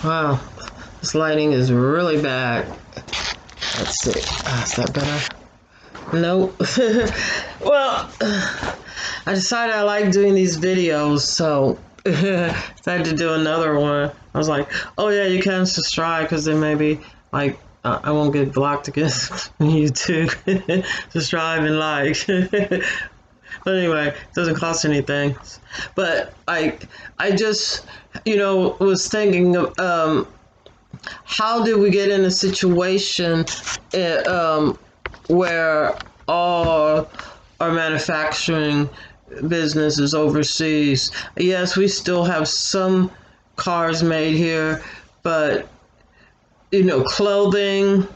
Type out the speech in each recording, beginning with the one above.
Wow, this lighting is really bad. Let's see. Is that better? Nope. Well, I decided I like doing these videos, so decided to do another one. I was like, oh yeah, you can subscribe because then maybe like I won't get blocked against YouTube. Subscribe and like. But anyway, it doesn't cost anything. But I just, was thinking of how did we get in a situation where all our manufacturing business is overseas? Yes, we still have some cars made here, but clothing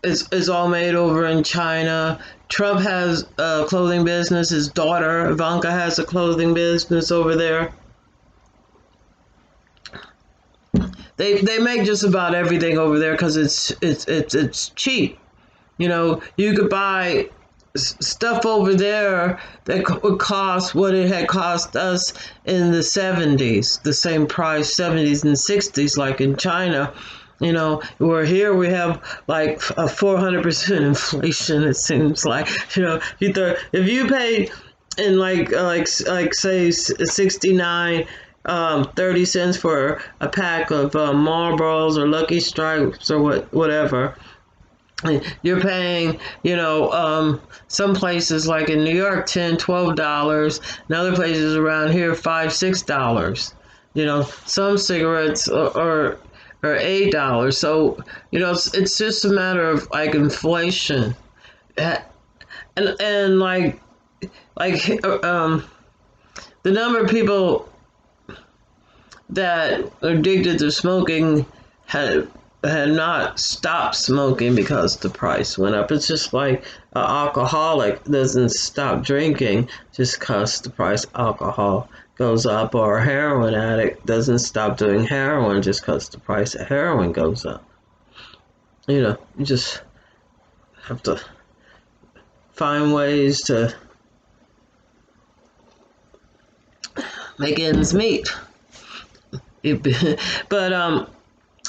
is all made over in China. Trump has a clothing business. His daughter Ivanka has a clothing business over there. They make just about everything over there because it's cheap. You could buy stuff over there that would cost what it had cost us in the 70s, the same price, 70s and 60s, like in China. Where here we have like a 400% inflation. It seems like, if you pay in like say 69 30 cents for a pack of Marlboros or Lucky Strikes or whatever. You're paying, some places like in New York, $10, $12, and other places around here, $5, $6. Some cigarettes are $8. So, it's just a matter of like inflation. And the number of people that are addicted to smoking had not stopped smoking because the price went up. It's just like an alcoholic doesn't stop drinking just because the price of alcohol goes up, or a heroin addict doesn't stop doing heroin just because the price of heroin goes up. You just have to find ways to make ends meet. But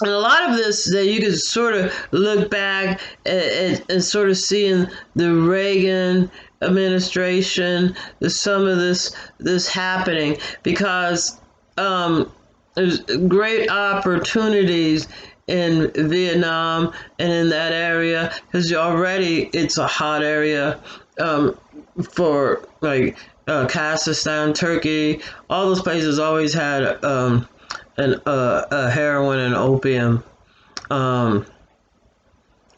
and a lot of this that you can sort of look back and sort of see in the Reagan administration, some of this happening because there's great opportunities in Vietnam and in that area because already it's a hot area for like Kazakhstan, Turkey. All those places always had heroin and opium,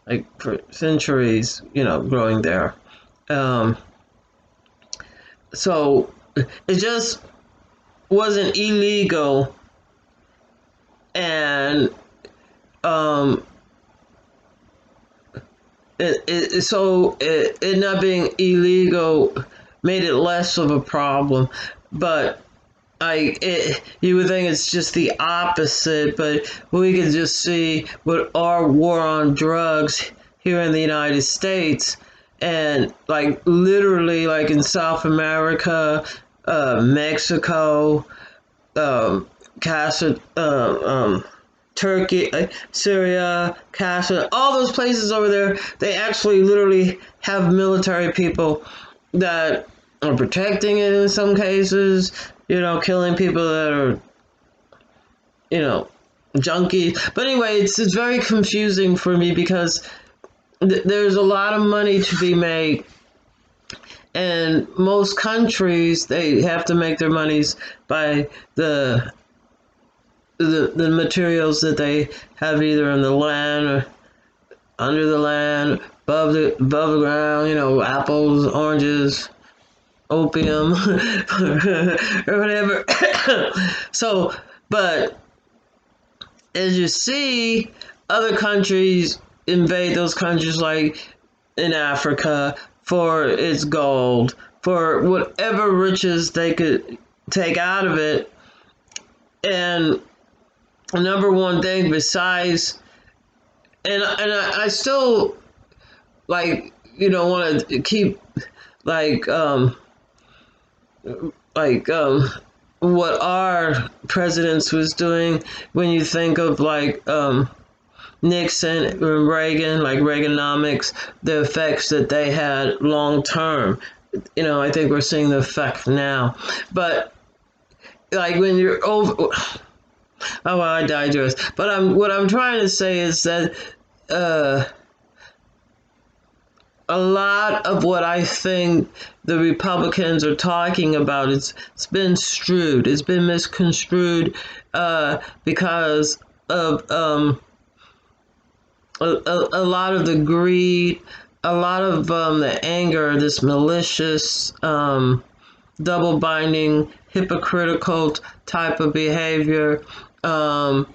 like for centuries, growing there. So it just wasn't illegal, and it not being illegal made it less of a problem, but you would think it's just the opposite, but we could just see with our war on drugs here in the United States, and like literally like in South America, Mexico, Turkey, Syria, Canada, all those places over there, they actually literally have military people that are protecting it in some cases, killing people that are, junkies. But anyway, it's very confusing for me because there's a lot of money to be made. And most countries, they have to make their monies by the materials that they have either in the land or under the land, above the ground, apples, oranges, opium, or whatever. So, but as you see, other countries invade those countries, like in Africa, for its gold, for whatever riches they could take out of it. And number one thing besides, and I still want to keep like what our presidents was doing when you think of like Nixon and Reagan, like Reaganomics, the effects that they had long term. I think we're seeing the effect now. But like when you're over, oh well, I digress. But what I'm trying to say is that uh, a lot of what I think the Republicans are talking about, it's been strewed, it's been misconstrued because of a lot of the greed, a lot of the anger, this malicious, double binding, hypocritical type of behavior, and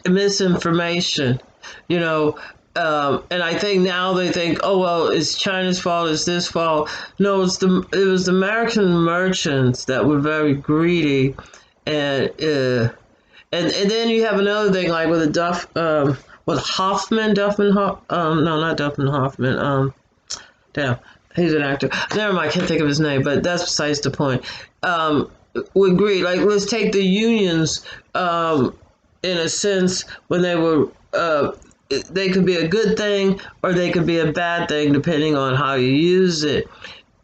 misinformation, you know. And I think now they think, oh well, it's China's fault, it's this fault. No, it was the American merchants that were very greedy, and and then you have another thing like with the with no, not Duffman Hoffman, damn, he's an actor. Never mind, I can't think of his name, but that's besides the point. With greed, like let's take the unions, in a sense when they were they could be a good thing or they could be a bad thing depending on how you use it.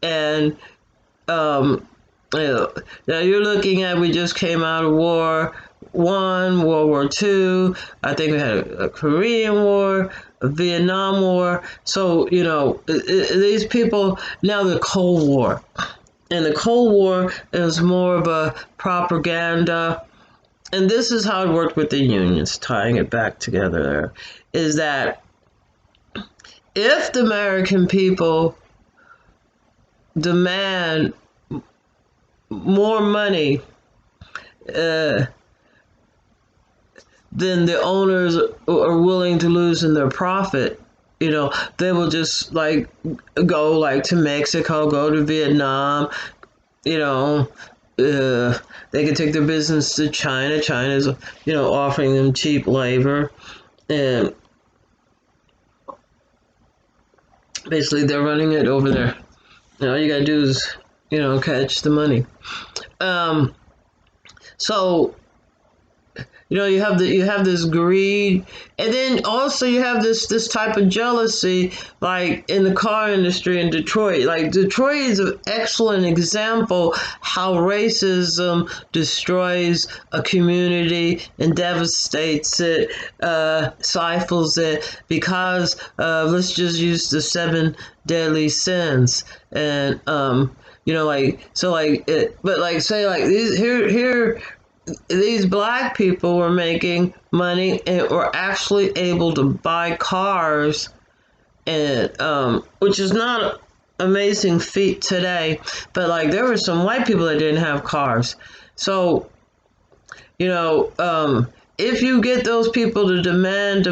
And um, now you're looking at, we just came out of World War II. I think we had a Korean War, a Vietnam War. So these people, now the Cold War, and the Cold War is more of a propaganda. And this is how it worked with the unions, tying it back together there, is that if the American people demand more money than the owners are willing to lose in their profit, they will just like go like to Mexico, go to Vietnam, you know, they can take their business to China. China's, offering them cheap labor, and basically they're running it over there. All you gotta do is, catch the money. Um, so you have this greed, and then also you have this type of jealousy, like in the car industry in Detroit. Like Detroit is an excellent example how racism destroys a community and devastates it, stifles it, because let's just use the seven deadly sins. And like, so like it, but like say like these here these black people were making money and were actually able to buy cars, and which is not an amazing feat today, but like there were some white people that didn't have cars. So if you get those people to demand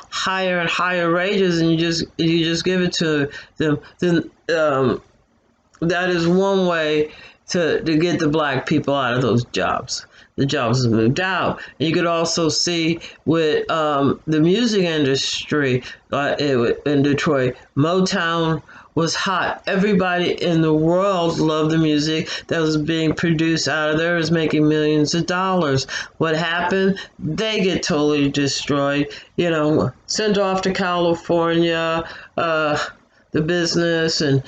higher and higher wages, and you just give it to them, then that is one way to get the black people out of those jobs. The jobs have moved out. And you could also see with the music industry in Detroit, Motown was hot. Everybody in the world loved the music that was being produced out of there. It was making millions of dollars. What happened? They get totally destroyed. Sent off to California, the business, and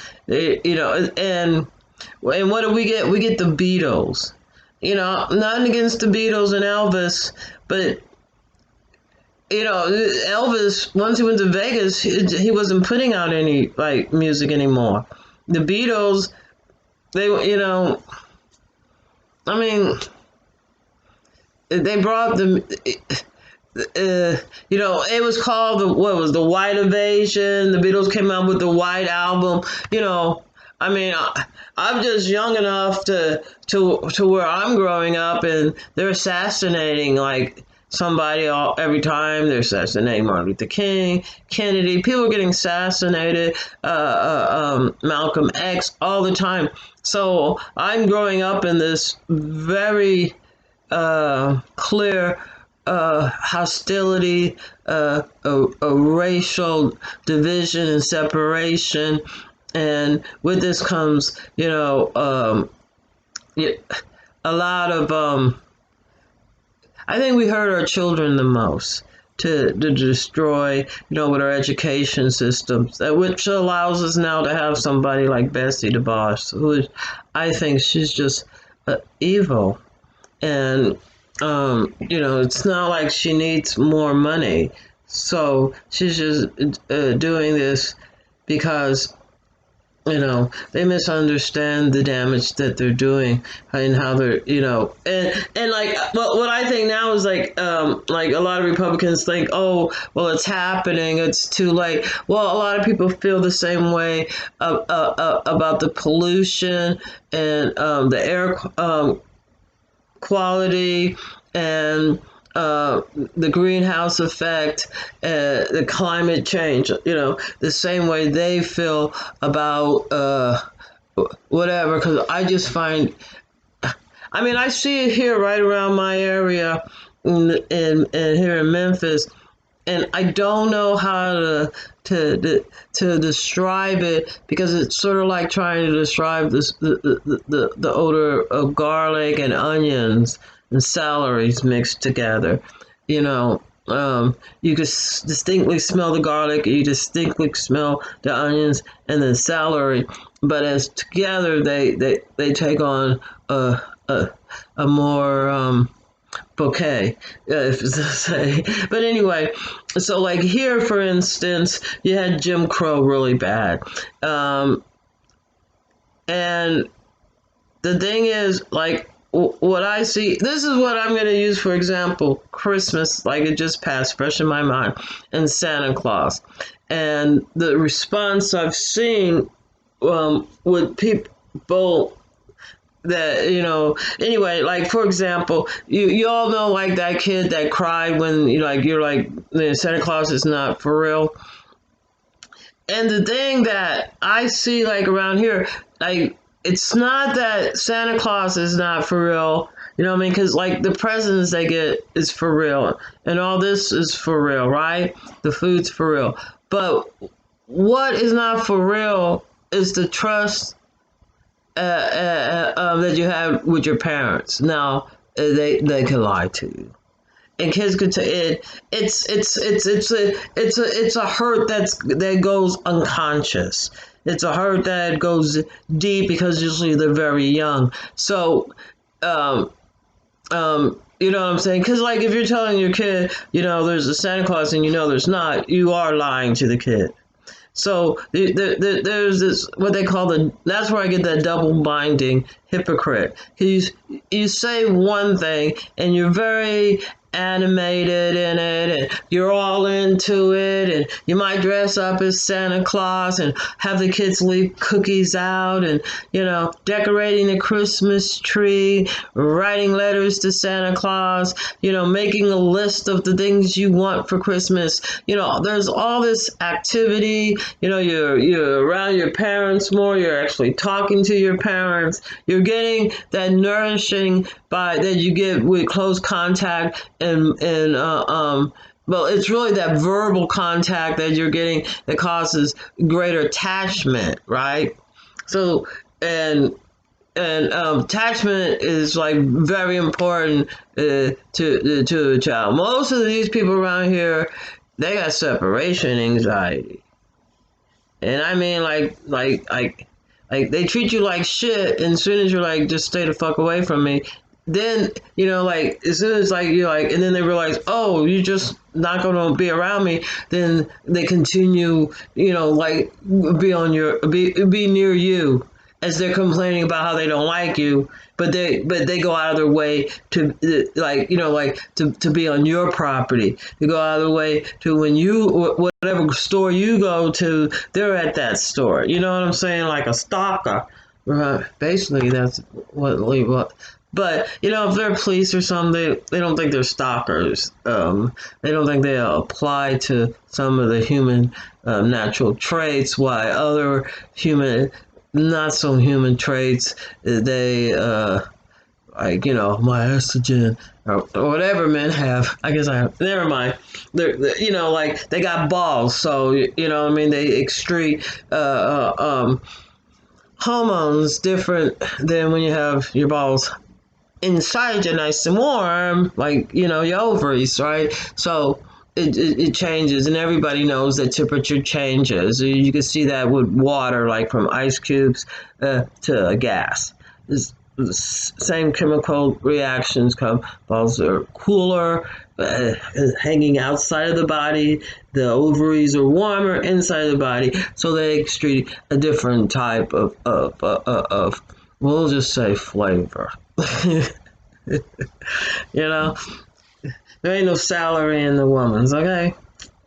and what do we get? We get the Beatles. Nothing against the Beatles and Elvis, but Elvis, once he went to Vegas, he wasn't putting out any like music anymore. The Beatles, they I mean, they brought it was called the White Invasion. The Beatles came out with the White Album. I mean, I'm just young enough to where I'm growing up, and they're assassinating like somebody every time. They're assassinating Martin Luther King, Kennedy. People are getting assassinated. Malcolm X all the time. So I'm growing up in this very clear hostility, a racial division and separation, And with this comes, a lot of I think we hurt our children the most to destroy, with our education systems, which allows us now to have somebody like Bessie DeVos, who is, I think she's just evil. And, it's not like she needs more money. So she's just doing this because they misunderstand the damage that they're doing and how they're, and like what I think now is like a lot of Republicans think, oh, well, it's happening, it's too late. Well, a lot of people feel the same way about the pollution and the air quality and the greenhouse effect, the climate change, the same way they feel about whatever. Because I just find, I mean, I see it here right around my area in here in Memphis, and I don't know how to describe it because it's sort of like trying to describe the odor of garlic and onions and celeries mixed together. You know, you can distinctly smell the garlic, you distinctly smell the onions and the celery, but as together they take on a more bouquet, if to say. But anyway, so like here, for instance, you had Jim Crow really bad. And the thing is, like, what I see, this is what I'm going to use, for example, Christmas, like it just passed, fresh in my mind, and Santa Claus. And the response I've seen with people that anyway, like for example, you all know, like that kid that cried when you're like Santa Claus is not for real. And the thing that I see, like around here, like it's not that Santa Claus is not for real, you know what I mean? Because like the presents they get is for real, and all this is for real, right? The food's for real. But what is not for real is the trust that you have with your parents. Now they can lie to you, and kids could say it's a hurt that goes unconscious. It's a hurt that goes deep because usually they're very young. So, you know what I'm saying? Because like if you're telling your kid, there's a Santa Claus and there's not, you are lying to the kid. So there's this, what they call that's where I get that double binding hypocrite. You say one thing and you're very animated in it and you're all into it, and you might dress up as Santa Claus and have the kids leave cookies out and decorating the Christmas tree, writing letters to Santa Claus, making a list of the things you want for Christmas. There's all this activity. You're around your parents more, you're actually talking to your parents, you're getting that nourishing that you get with close contact and well, it's really that verbal contact that you're getting that causes greater attachment, right? So and attachment is like very important to a child. Most of these people around here, they got separation anxiety, and I mean like they treat you like shit, and as soon as you're like, just stay the fuck away from me, then like as soon as like you're like, and then they realize, oh, you just not gonna be around me, then they continue, like be near you as they're complaining about how they don't like you, but they go out of their way to to be on your property. They go out of their way to, when whatever store you go to, they're at that store. You know what I'm saying? Like a stalker. Basically, that's what. But if they're police or something, they don't think they're stalkers. They don't think they apply to some of the human natural traits. Why other human, not so human traits, they like, my estrogen or whatever men have. I guess I have. Never mind. Like they got balls, so what I mean. They excrete hormones different than when you have your balls inside you, nice and warm, like your ovaries, right? So it changes, and everybody knows that temperature changes. You can see that with water, like from ice cubes to gas. The same chemical reactions come. Balls are cooler, hanging outside of the body. The ovaries are warmer inside of the body, so they excrete a different type of we'll just say flavor. you know, there ain't no salary in the woman's, okay?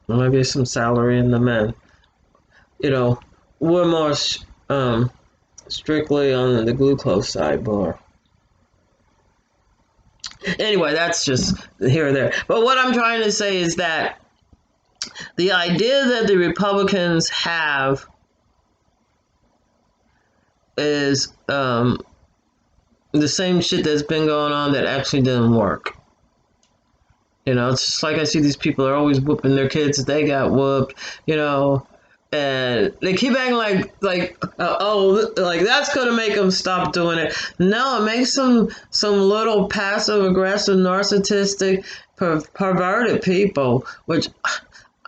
Maybe some salary in the men. We're more strictly on the glucose side more. Anyway, that's just here or there. But what I'm trying to say is that the idea that the Republicans have is the same shit that's been going on that actually didn't work. It's just like I see these people are always whooping their kids. They got whooped, and they keep acting like that's gonna make them stop doing it. No, it makes them some little passive aggressive narcissistic perverted people, which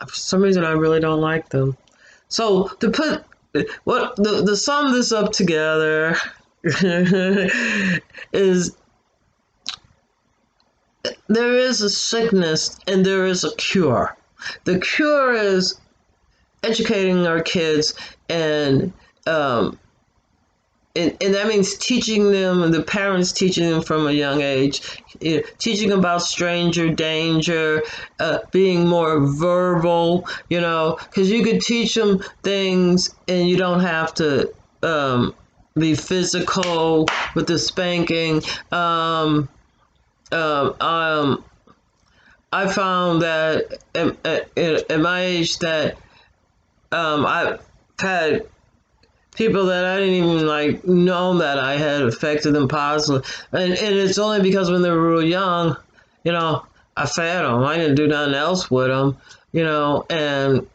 for some reason I really don't like them. So to put the sum this up together is there is a sickness and there is a cure. The cure is educating our kids, and that means teaching them, and the parents teaching them from a young age, teaching about stranger danger, being more verbal, because you could teach them things and you don't have to be physical with the spanking. I found that at my age that I've had people that I didn't even know that I had affected them positively, and it's only because when they were real young, I fed them. I didn't do nothing else with them, and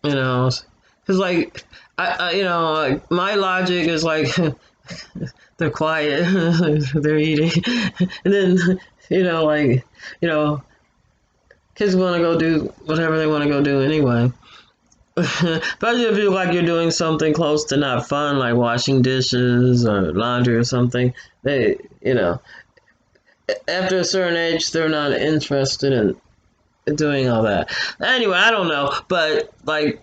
because like my logic is like they're quiet, they're eating, and then kids want to go do whatever they want to go do anyway. Especially if you like you're doing something close to not fun, like washing dishes or laundry or something. They, after a certain age, they're not interested in doing all that. Anyway, I don't know, but I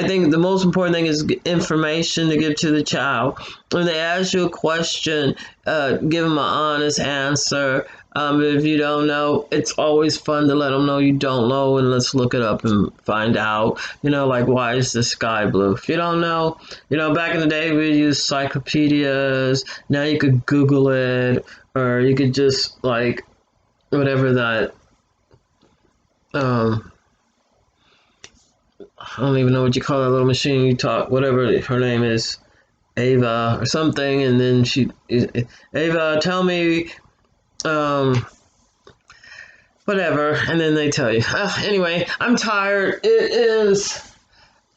think the most important thing is information to give to the child. When they ask you a question, give them an honest answer. If you don't know, it's always fun to let them know you don't know, and let's look it up and find out. Like why is the sky blue? If you don't know, back in the day we used encyclopedias. Now you could Google it, or you could just whatever that. I don't even know what you call that little machine you talk, whatever her name is, Ava or something, and then Ava, tell me, whatever, and then they tell you. Anyway, I'm tired. It is,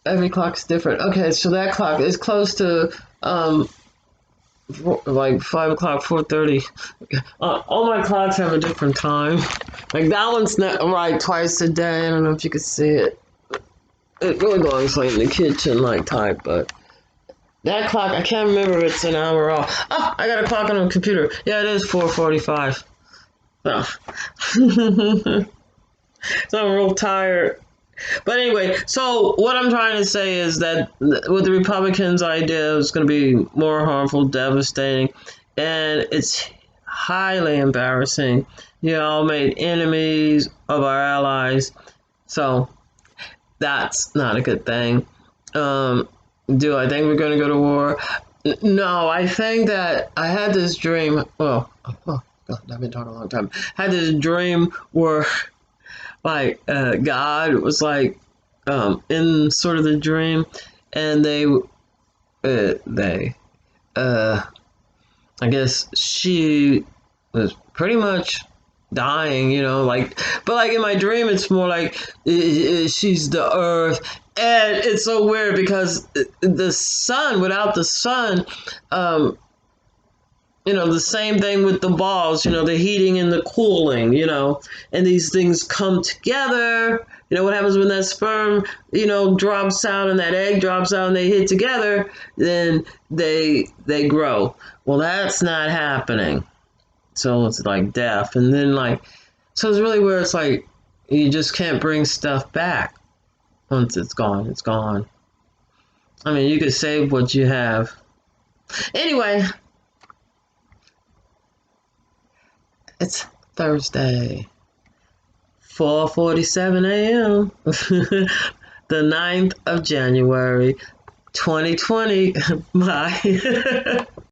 every clock's different. Okay, so that clock is close to, 5 o'clock, 4:30. All my clocks have a different time. Like that one's not right twice a day. I don't know if you can see it. It really belongs in the kitchen type, but that clock, I can't remember if it's an hour off. Oh, I got a clock on the computer. Yeah, it is 4:45. Oh. So I'm real tired. But anyway, so what I'm trying to say is that with the Republicans' idea, it's going to be more harmful, devastating, and it's highly embarrassing. You all made enemies of our allies, so that's not a good thing. Do I think we're going to go to war? No, I think that I had this dream. Well, God, I've been talking a long time. I had this dream where God was in sort of the dream, and they I guess she was pretty much dying, but like in my dream, it's more like she's the earth. And it's so weird because the sun, without the sun, um, the same thing with the balls, the heating and the cooling, and these things come together. What happens when that sperm, drops out and that egg drops out and they hit together, then they grow. Well, that's not happening. So it's like death. And then so it's really where it's like you just can't bring stuff back. Once it's gone, it's gone. I mean, you could save what you have. Anyway, it's Thursday, 4:47 a.m. the 9th of January, 2020. Bye.